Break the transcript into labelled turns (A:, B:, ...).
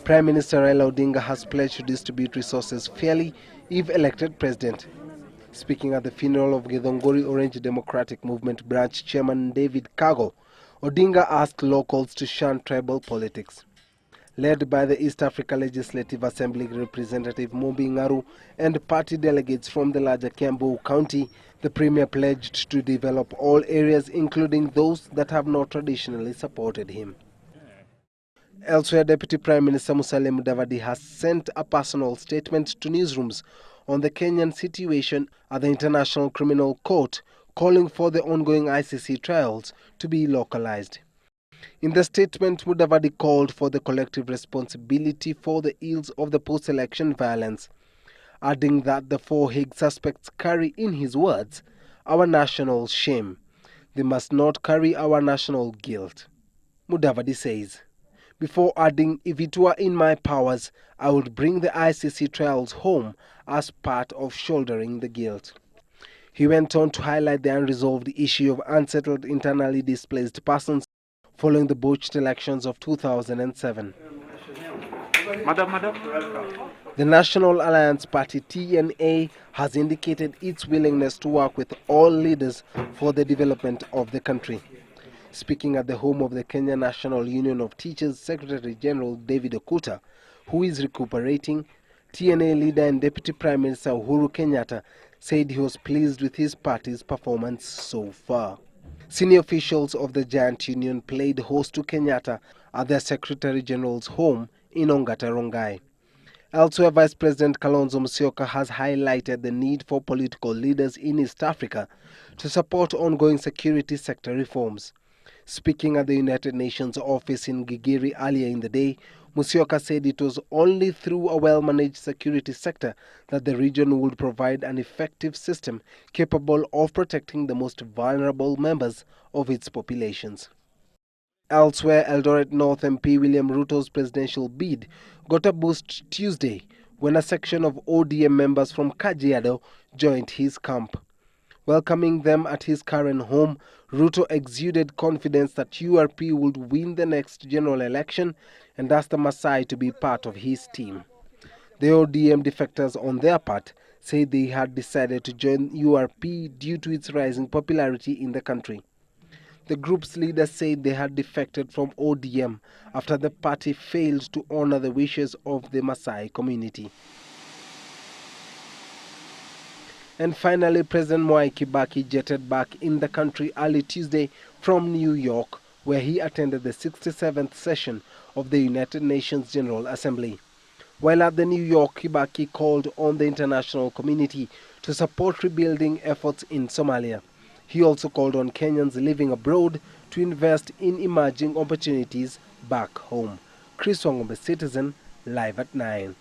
A: Prime Minister Raila Odinga has pledged to distribute resources fairly if elected president. Speaking at the funeral of Githongori Orange Democratic Movement branch chairman David Kago, Odinga asked locals to shun tribal politics. Led by the East Africa Legislative Assembly representative Mobi Ngaru and party delegates from the larger Ocampo County, the Premier pledged to develop all areas, including those that have not traditionally supported him. Elsewhere, Deputy Prime Minister Musalia Mudavadi has sent a personal statement to newsrooms on the Kenyan situation at the International Criminal Court, calling for the ongoing ICC trials to be localized. In the statement, Mudavadi called for the collective responsibility for the ills of the post-election violence, adding that the 4 Hague suspects carry, in his words, our national shame. They must not carry our national guilt. Mudavadi says, before adding, if it were in my powers, I would bring the ICC trials home as part of shouldering the guilt. He went on to highlight the unresolved issue of unsettled internally displaced persons following the botched elections of 2007. The National Alliance Party (TNA) has indicated its willingness to work with all leaders for the development of the country. Speaking at the home of the Kenya National Union of Teachers Secretary General David Okuta, who is recuperating, TNA leader and Deputy Prime Minister Uhuru Kenyatta said he was pleased with his party's performance so far. Senior officials of the giant union played host to Kenyatta at their Secretary General's home in Ongata Rongai. Elsewhere, Vice President Kalonzo Musyoka has highlighted the need for political leaders in East Africa to support ongoing security sector reforms. Speaking at the United Nations office in Gigiri earlier in the day, Musyoka said it was only through a well-managed security sector that the region would provide an effective system capable of protecting the most vulnerable members of its populations. Elsewhere, Eldoret North MP William Ruto's presidential bid got a boost Tuesday when a section of ODM members from Kajiado joined his camp. Welcoming them at his current home, Ruto exuded confidence that URP would win the next general election and asked the Maasai to be part of his team. The ODM defectors on their part said they had decided to join URP due to its rising popularity in the country. The group's leader said they had defected from ODM after the party failed to honor the wishes of the Maasai community. And finally, President Mwai Kibaki jetted back in the country early Tuesday from New York, where he attended the 67th session of the United Nations General Assembly. While at the New York, Kibaki called on the international community to support rebuilding efforts in Somalia. He also called on Kenyans living abroad to invest in emerging opportunities back home. Wang'ombe, Citizen, live at 9.